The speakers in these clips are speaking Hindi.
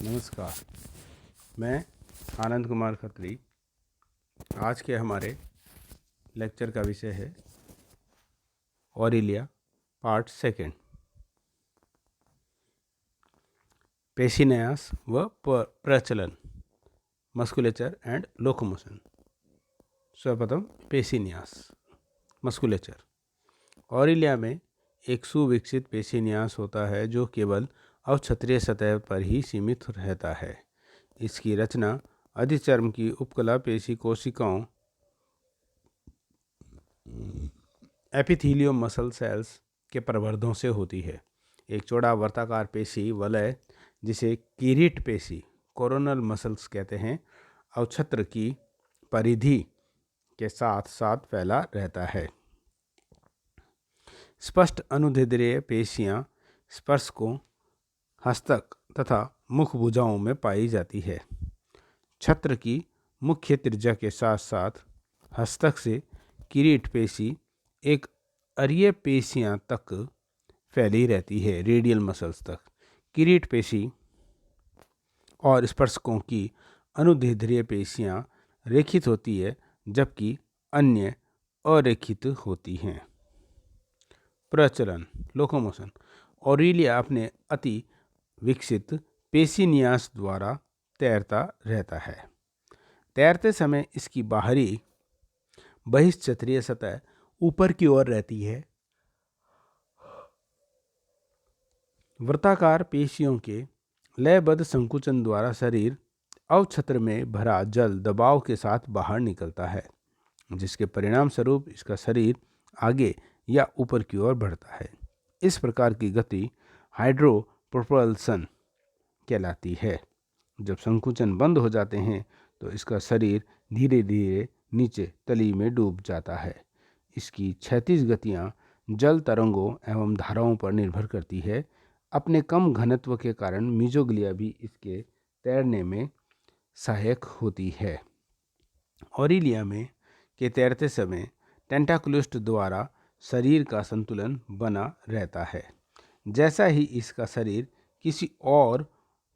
नमस्कार, मैं आनंद कुमार खत्री। आज के हमारे लेक्चर का विषय है ऑरिलिया पार्ट सेकेंड, पेशिन्यास व प्रचलन, मस्कुलेचर एंड लोकोमोशन। सर्वप्रथम पेशिन्यास, मस्कुलेचर। ऑरिलिया में एक सुविकसित पेशिन्यास होता है जो केवल अवक्षत्रीय सतह पर ही सीमित रहता है। इसकी रचना अधिचर्म की उपकला पेशी कोशिकाओं एपिथेलियम मसल सेल्स के प्रवर्धों से होती है। एक चौड़ा वर्ताकार पेशी वलय, जिसे किरीट पेशी कोरोनल मसल्स कहते हैं, अवक्षत्र की परिधि के साथ साथ फैला रहता है। स्पष्ट अनुदैर्ध्य पेशियां स्पर्शकों, हस्तक तथा मुख भुजाओं में पाई जाती है। छत्र की मुख्य त्रिज्या के साथ साथ हस्तक से किरीट पेशी एक अरीय पेशियां तक फैली रहती है, रेडियल मसल्स तक। किरीट पेशी और स्पर्शकों की अनुदैर्ध्य पेशियां रेखित होती है, जबकि अन्य अरेखित होती हैं। प्रचलन, लोकोमोशन। ऑरिलिया अपने अति विकसित पेशिन्यास द्वारा तैरता रहता है। तैरते समय इसकी बाहरी बहिष्ठत्रीय सतह ऊपर की ओर रहती है। वृत्ताकार पेशियों के लयबद्ध संकुचन द्वारा शरीर अवक्षत्र में भरा जल दबाव के साथ बाहर निकलता है, जिसके परिणाम स्वरूप इसका शरीर आगे या ऊपर की ओर बढ़ता है। इस प्रकार की गति हाइड्रोप्रोपल्सन कहलाती है। जब संकुचन बंद हो जाते हैं तो इसका शरीर धीरे धीरे नीचे तली में डूब जाता है। इसकी क्षैतिज गतियाँ जल तरंगों एवं धाराओं पर निर्भर करती है। अपने कम घनत्व के कारण मीजोग्लिया भी इसके तैरने में सहायक होती है। ऑरिलिया में के तैरते समय टेंटाकुलिस्ट द्वारा शरीर का संतुलन बना रहता है। जैसा ही इसका शरीर किसी और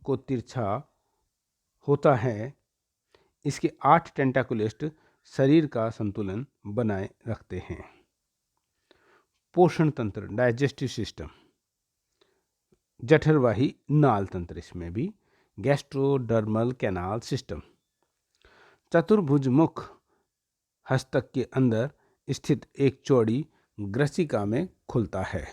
को तिरछा होता है, इसके 8 टेंटाकुलिस्ट शरीर का संतुलन बनाए रखते हैं। पोषण तंत्र, डाइजेस्टिव सिस्टम, जठरवाही नाल तंत्र, इसमें भी गैस्ट्रोडर्मल कैनाल सिस्टम। चतुर्भुज मुख हस्तक के अंदर स्थित एक चौड़ी ग्रसिका में खुलता है।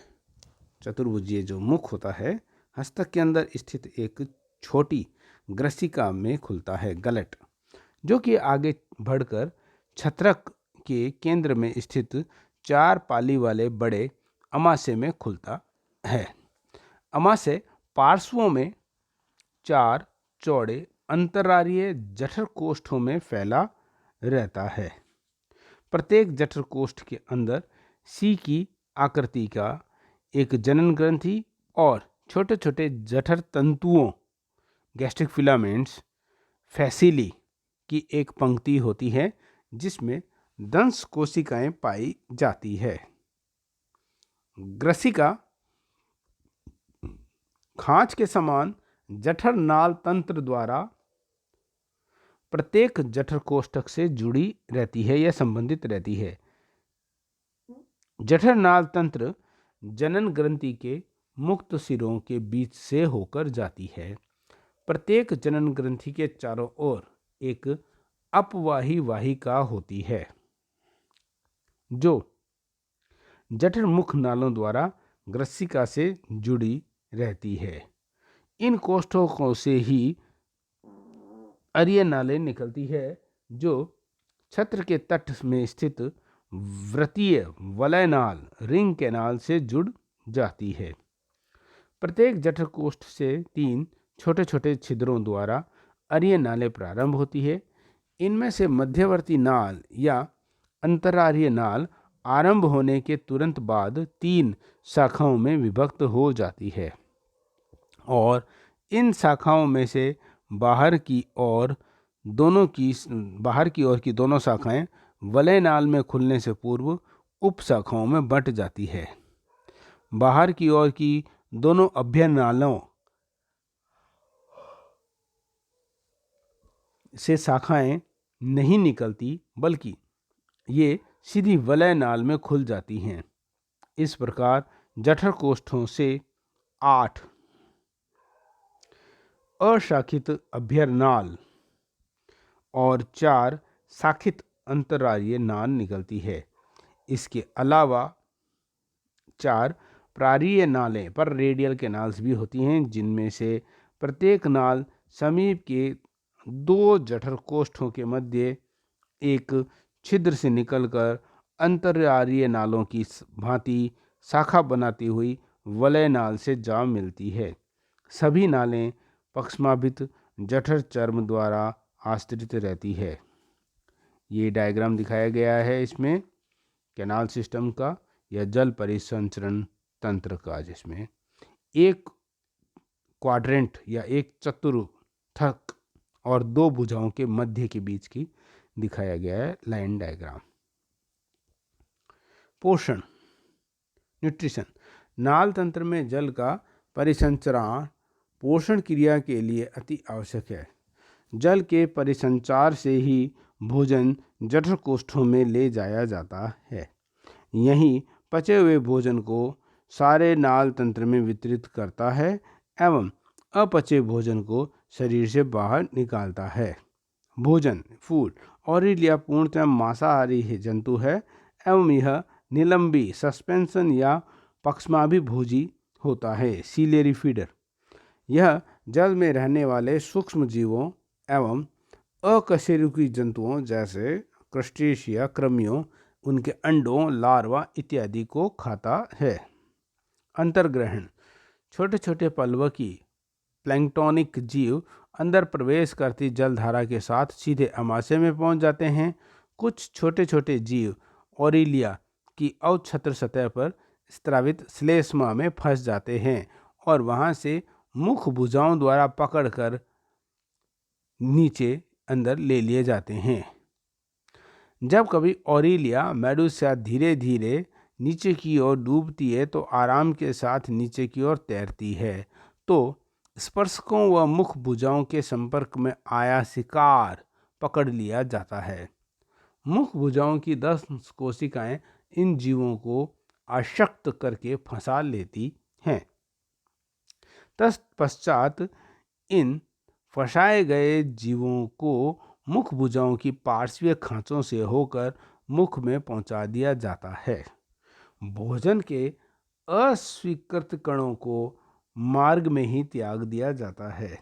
चतुर्भुजीय जो मुख होता है, हस्तक के अंदर स्थित एक छोटी ग्रसिका में खुलता है, गलट, जो कि आगे बढ़कर छत्रक के केंद्र में स्थित 4 पाली वाले बड़े अमाशय में खुलता है। अमाशय पार्श्वों में 4 चौड़े अंतरारीय जठर कोष्ठों में फैला रहता है। प्रत्येक जठर कोष्ठ के अंदर सी की आकृति का एक जनन ग्रंथि और छोटे छोटे जठर तंतुओं, गैस्ट्रिक फिलामेंट्स, फैसिली की एक पंक्ति होती है, जिसमें दंश कोशिकाएं पाई जाती है। ग्रसिका खांच के समान जठर नाल तंत्र द्वारा प्रत्येक जठर कोष्ठक से जुड़ी रहती है या संबंधित रहती है। जठर नाल तंत्र जनन ग्रंथि के मुक्त सिरों के बीच से होकर जाती है। प्रत्येक जनन ग्रंथि के चारों ओर एक अपवाही वाहिका होती है, जो जठर मुख नालों द्वारा ग्रसिका से जुड़ी रहती है। इन कोष्ठकों से ही अरीय नालें निकलती है, जो छत्र के तट में स्थित वृत्तीय वलय नाल, रिंग कैनाल से जुड़ जाती है। प्रत्येक जठर कोष्ठ से 3 छोटे छोटे छिद्रों द्वारा अरीय नालें प्रारंभ होती है। इनमें से मध्यवर्ती नाल या अंतरारीय नाल आरंभ होने के तुरंत बाद 3 शाखाओं में विभक्त हो जाती है, और इन शाखाओं में से बाहर की ओर की दोनों शाखाएं वलय नाल में खुलने से पूर्व उप शाखाओं में बंट जाती है। बाहर की ओर की दोनों अभ्यनालों से शाखाएं नहीं निकलती, बल्कि ये सीधी वलय नाल में खुल जाती हैं। इस प्रकार जठर कोष्ठों से 8 अशाखित अभ्यनाल और 4 शाखित अंतरार्य नाल निकलती है। इसके अलावा 4 प्रारीय नालें पर रेडियल कैनाल्स भी होती हैं, जिनमें से प्रत्येक नाल समीप के 2 जठर कोष्ठों के मध्य एक छिद्र से निकलकर अंतरार्य नालों की भांति शाखा बनाती हुई वलय नाल से जा मिलती है। सभी नालें पक्षमाभित जठर चर्म द्वारा आश्रित रहती है। ये डायग्राम दिखाया गया है इसमें कैनाल सिस्टम का या जल परिसंचरण तंत्र का, जिसमें एक क्वाड्रेंट या एक चतुर्थक और 2 भुजाओं के मध्य के बीच की दिखाया गया है लाइन डायग्राम। पोषण, न्यूट्रिशन। नाल तंत्र में जल का परिसंचरण पोषण क्रिया के लिए अति आवश्यक है। जल के परिसंचार से ही भोजन जठर कोष्ठों में ले जाया जाता है। यही पचे हुए भोजन को सारे नाल तंत्र में वितरित करता है एवं अपचे भोजन को शरीर से बाहर निकालता है। भोजन, फूड, ऑरिलिया पूर्णतः मांसाहारी जंतु है एवं यह निलंबी, सस्पेंशन या पक्षमाभिभोजी होता है, सीलियरी फीडर। यह जल में रहने वाले सूक्ष्म जीवों एवं अकशेरुकी जंतुओं जैसे क्रस्टेशिया, कृमियों, उनके अंडों, लार्वा इत्यादि को खाता है। अंतर्ग्रहण, छोटे छोटे पलवकी प्लैंक्टोनिक जीव अंदर प्रवेश करती जलधारा के साथ सीधे अमाशय में पहुंच जाते हैं। कुछ छोटे छोटे जीव ऑरिलिया की अवछत्र सतह पर स्त्रावित श्लेष्मा में फंस जाते हैं और वहां से मुख भुजाओं द्वारा पकड़कर नीचे अंदर ले लिए जाते हैं। जब कभी ऑरिलिया मेडुसा धीरे धीरे नीचे की ओर डूबती है तो आराम के साथ नीचे की ओर तैरती है, तो स्पर्शकों व मुख भुजाओं के संपर्क में आया शिकार पकड़ लिया जाता है। मुख भुजाओं की 10 कोशिकाएं इन जीवों को आशक्त करके फंसा लेती हैं। तत्पश्चात इन फंसाए गए जीवों को मुख भुजाओं की पार्श्वीय खांचों से होकर मुख में पहुंचा दिया जाता है। भोजन के अस्वीकृत कणों को मार्ग में ही त्याग दिया जाता है।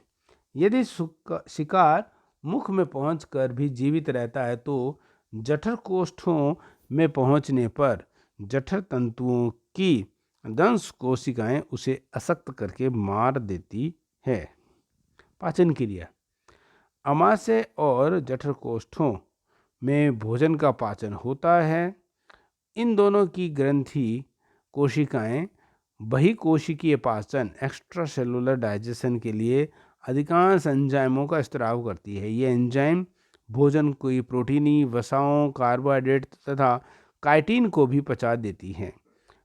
यदि शिकार मुख में पहुंचकर भी जीवित रहता है तो जठर कोष्ठों में पहुंचने पर जठर तंतुओं की दंश कोशिकाएं उसे अशक्त करके मार देती है। पाचन क्रिया, अमाशय और जठर कोष्ठों में भोजन का पाचन होता है। इन दोनों की ग्रंथि कोशिकाएं बहिकोशिकीय पाचन एक्स्ट्रा सेलुलर डाइजेशन के लिए अधिकांश एंजाइमों का स्त्राव करती है। ये एंजाइम भोजन की प्रोटीनी वसाओं, कार्बोहाइड्रेट तथा काइटिन को भी पचा देती हैं।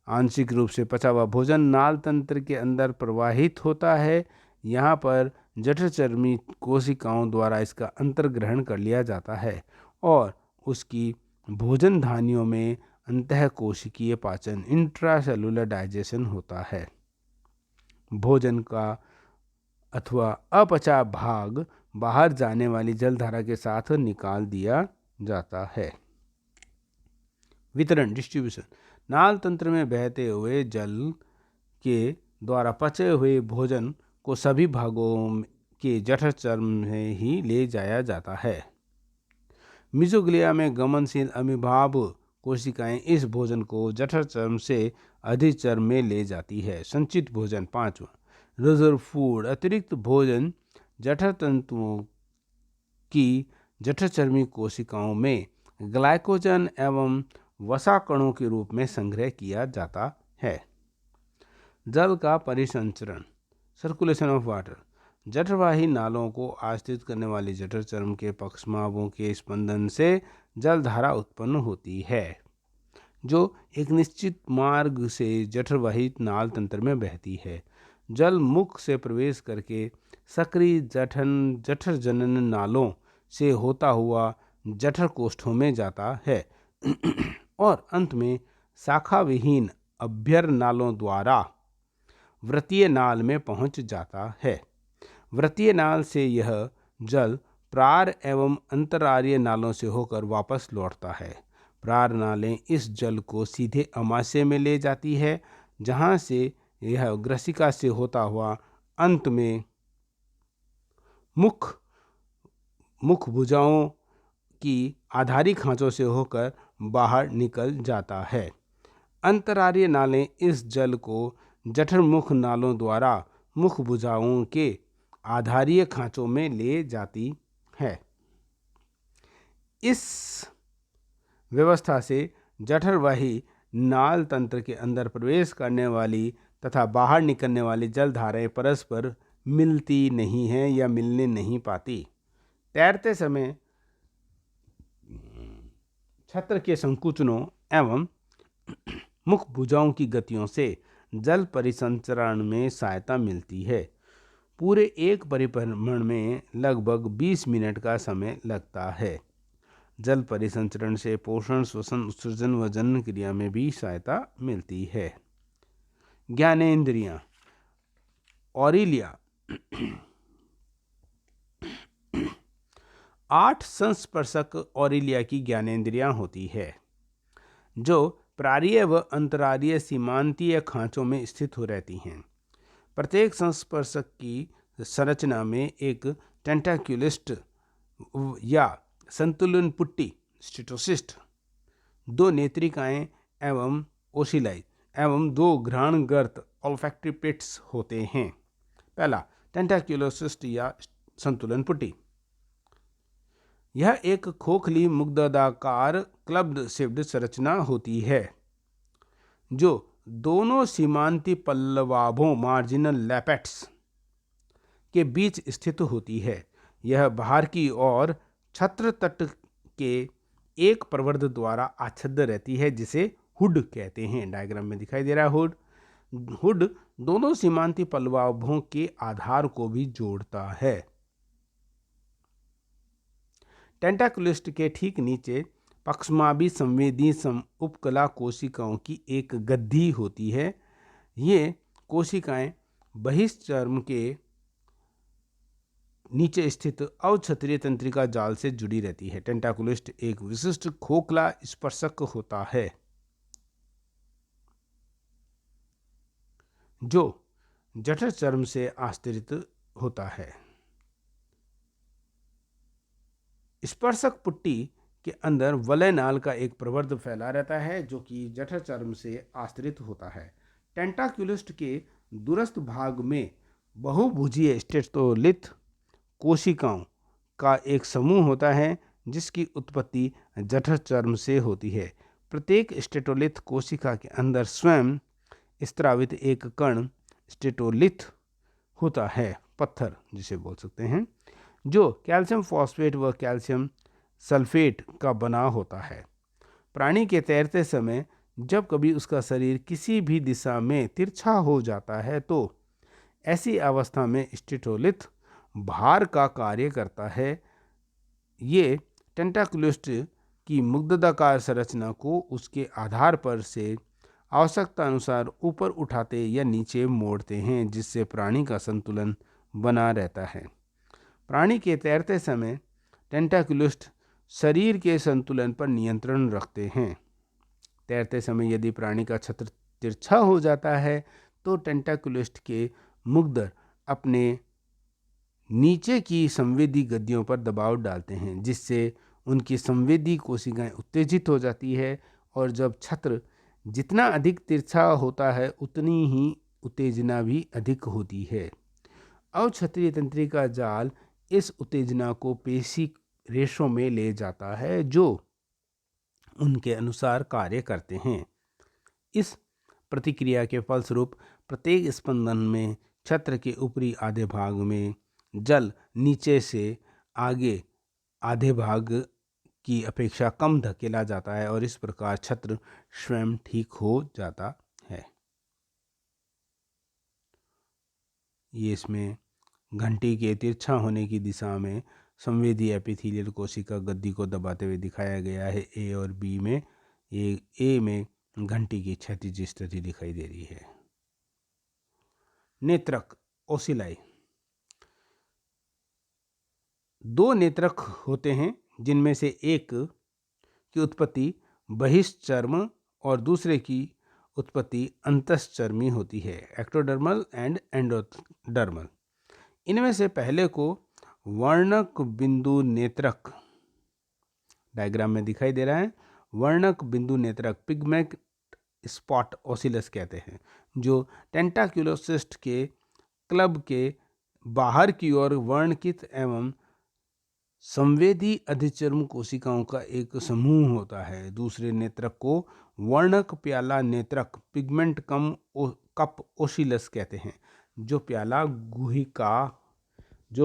आंशिक रूप से पचा हुआ भोजन नाल तंत्र के अंदर प्रवाहित होता है। यहाँ पर जठरचर्मी कोशिकाओं द्वारा इसका अंतर्ग्रहण कर लिया जाता है और उसकी भोजन धानियों में अंतः कोशिकीय पाचन इंट्रासेलुलर डाइजेशन होता है। भोजन का अथवा अपचा भाग बाहर जाने वाली जलधारा के साथ निकाल दिया जाता है। वितरण, डिस्ट्रीब्यूशन, नाल तंत्र में बहते हुए जल के द्वारा पचे हुए भोजन को सभी भागों के जठर चर्म में ही ले जाया जाता है। मिजोग्लिया में गमनशील अमीबाब कोशिकाएं इस भोजन को जठर चर्म से अधिचर्म में ले जाती है। संचित भोजन, 5वां, रिजर्व फूड, अतिरिक्त भोजन जठर तंतुओं की जठरचर्मी कोशिकाओं में ग्लाइकोजन एवं वसा कणों के रूप में संग्रह किया जाता है। जल का परिसंचरण, सर्कुलेशन ऑफ वाटर, जठरवाही नालों को आश्रित करने वाली जठर चर्म के पक्षमाभों के स्पंदन से जलधारा उत्पन्न होती है। जो एक निश्चित मार्ग से जठरवाही नाल तंत्र में बहती है। जल मुख से प्रवेश करके सक्रिय जठर जनन नालों से होता हुआ जठर कोष्ठों में जाता है और अंत में शाखा विहीन अभ्यर नालों द्वारा व्रतीय नाल में पहुंच जाता है। व्रतीय नाल से यह जल प्रार एवं अंतरार्य नालों से होकर वापस लौटता है। प्रार नालें इस जल को सीधे अमाशय में ले जाती है, जहां से यह ग्रसिका से होता हुआ अंत में मुख भुजाओं की आधारी खांचों से होकर बाहर निकल जाता है। अंतरार्य नालें इस जल को जठरमुख नालों द्वारा मुख भुजाओं के आधारीय खांचों में ले जाती है। इस व्यवस्था से जठरवाही नाल तंत्र के अंदर प्रवेश करने वाली तथा बाहर निकलने वाली जलधाराएं परस्पर मिलती नहीं हैं या मिलने नहीं पाती। तैरते समय छत्र के संकुचनों एवं मुख भुजाओं की गतियों से जल परिसंचरण में सहायता मिलती है। पूरे एक परिभ्रमण में लगभग 20 मिनट का समय लगता है। जल परिसंचरण से पोषण, श्वसन, उत्सर्जन व जनन क्रिया में भी सहायता मिलती है। ज्ञानेंद्रियां। ऑरिलिया 8 संस्पर्शक ऑरिलिया की ज्ञानेंद्रियां होती है, जो प्रारीय व अंतरारीय सीमांतीय खांचों में स्थित हो रहती हैं। प्रत्येक संस्पर्शक की संरचना में एक टेंटाक्युलिस्ट या संतुलन पुट्टी स्टेटोसिस्ट, 2 नेत्रिकाएं एवं ओसिलाई एवं 2 घ्राणगर्त ऑल्फैक्टरी पिट्स होते हैं। पहला, टेंटाक्युलोसिस्ट या संतुलन पुट्टी। यह एक खोखली मुग्ददाकार क्लब्ड शिफ्ट संरचना होती है, जो दोनों सीमांती पल्लवाभों मार्जिनल लैपेट्स के बीच स्थित होती है। यह बाहर की ओर छत्र तट के एक प्रवर्ध द्वारा आच्छादित रहती है, जिसे हुड कहते हैं। डायग्राम में दिखाई दे रहा है हुड दोनों सीमांती पल्लवाभों के आधार को भी जोड़ता है। टेंटाकुलिस्ट के ठीक नीचे पक्षमाभि संवेदी उपकला कोशिकाओं की एक गद्दी होती है। ये कोशिकाएं बहिश्चर्म के नीचे स्थित अवक्षत्रीय तंत्रिका जाल से जुड़ी रहती है। टेंटाकुलिस्ट एक विशिष्ट खोखला स्पर्शक होता है, जो जठर चर्म से आश्रित होता है। स्पर्शक पुट्टी के अंदर वलय नाल का एक प्रवर्ध फैला रहता है, जो कि जठर चर्म से आश्रित होता है। टेंटाकुलिस्ट के दूरस्थ भाग में बहुभुजीय स्टेटोलिथ कोशिकाओं का एक समूह होता है, जिसकी उत्पत्ति जठर चर्म से होती है। प्रत्येक स्टेटोलिथ कोशिका के अंदर स्वयं स्त्रावित एक कण स्टेटोलिथ होता है, पत्थर जिसे बोल सकते हैं, जो कैल्शियम फॉस्फेट व कैल्शियम सल्फेट का बना होता है। प्राणी के तैरते समय जब कभी उसका शरीर किसी भी दिशा में तिरछा हो जाता है, तो ऐसी अवस्था में स्टेटोलिथ भार का कार्य करता है। ये टेंटाकुलिस्ट की मुग्ददाकार संरचना को उसके आधार पर से आवश्यकता अनुसार ऊपर उठाते या नीचे मोड़ते हैं, जिससे प्राणी का संतुलन बना रहता है। प्राणी के तैरते समय टेंटाकुलिस्ट शरीर के संतुलन पर नियंत्रण रखते हैं। तैरते समय यदि प्राणी का छत्र तिरछा हो जाता है, तो टेंटाकुलिस्ट के मुग्दर अपने नीचे की संवेदी गद्दियों पर दबाव डालते हैं, जिससे उनकी संवेदी कोशिकाएं उत्तेजित हो जाती है, और जब छत्र जितना अधिक तिरछा होता है, उतनी ही उत्तेजना भी अधिक होती है। अवक्षत्रीय तंत्रिका जाल इस उत्तेजना को पेशी रेशों में ले जाता है, जो उनके अनुसार कार्य करते हैं। इस प्रतिक्रिया के फलस्वरूप प्रत्येक स्पंदन में छत्र के ऊपरी आधे भाग में जल नीचे से आगे आधे भाग की अपेक्षा कम धकेला जाता है, और इस प्रकार छत्र स्वयं ठीक हो जाता है। ये इसमें घंटी के तिरछा होने की दिशा में संवेदी एपिथेलियल कोशिका गद्दी को दबाते हुए दिखाया गया है। ए और बी में ए में घंटी की क्षैतिज स्थिति दिखाई दे रही है। नेत्रक ओसिलाई। दो नेत्रक होते हैं जिनमें से एक की उत्पत्ति बहिश्चर्म और दूसरे की उत्पत्ति अंतश्चर्मी होती है, एक्टोडर्मल एंड एंडोडर्मल। इनमें से पहले को वर्णक बिंदु नेत्रक, डायग्राम में दिखाई दे रहा है, वर्णक बिंदु नेत्रक पिगमेंट स्पॉट ओसिलस कहते हैं, जो टेंटाक्युलोसिस्ट के क्लब के बाहर की ओर वर्णकित एवं संवेदी अधिचर्म कोशिकाओं का एक समूह होता है। दूसरे नेत्रक को वर्णक प्याला नेत्रक पिगमेंट कप ओसिलस कहते हैं, जो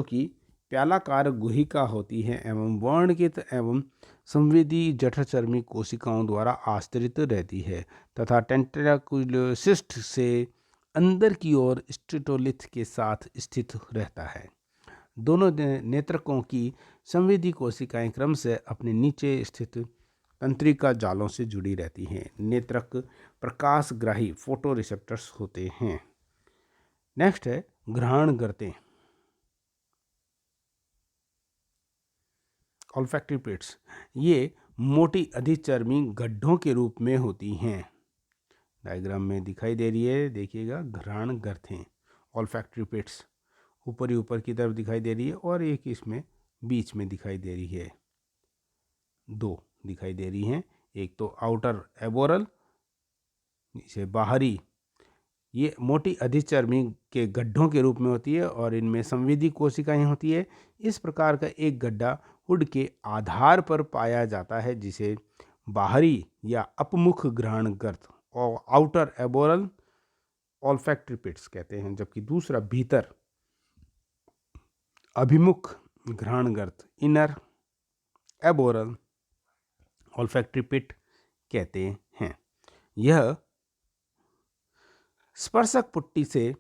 कि प्यालाकार गुहिका होती है एवं वर्णकित एवं संवेदी जठरचर्मी कोशिकाओं द्वारा आश्रित रहती है तथा टेंटाक्युलोसिस्ट से अंदर की ओर स्टेटोलिथ के साथ स्थित रहता है। दोनों नेत्रकों की संवेदी कोशिकाएं क्रम से अपने नीचे स्थित तंत्रिका जालों से जुड़ी रहती हैं। नेत्रक प्रकाशग्राही फोटो रिसेप्टर्स होते हैं। नेक्स्ट है घ्राण गर्तें, ऑल्फैक्टरी पिट्स। ये मोटी अधिचर्मी गड्ढों के रूप में होती हैं। डायग्राम में दिखाई दे रही है, देखिएगा, घ्राण गर्तें ऑल्फैक्टरी पिट्स ऊपर की तरफ दिखाई दे रही है और एक इसमें बीच में दिखाई दे रही है, दो दिखाई दे रही हैं। एक तो आउटर एबोरल, इसे बाहरी, ये मोटी अधिचर्मी के गड्ढों के रूप में होती है और इनमें संवेदी कोशिकाएं होती है। इस प्रकार का एक गड्ढा हुड के आधार पर पाया जाता है जिसे बाहरी या अपमुख घ्राण गर्त और आउटर एबोरल ऑल्फैक्टरी पिट्स कहते हैं, जबकि दूसरा भीतर अभिमुख घ्राणगर्त इनर एबोरल ऑल्फैक्टरी पिट कहते हैं। यह स्पर्शक पुट्टी से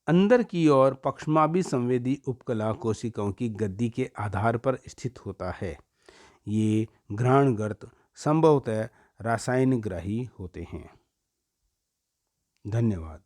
अंदर की ओर पक्षमाभी संवेदी उपकला कोशिकाओं की गद्दी के आधार पर स्थित होता है। ये घ्राणगर्त संभवतः रासायनिक ग्राही होते हैं। धन्यवाद।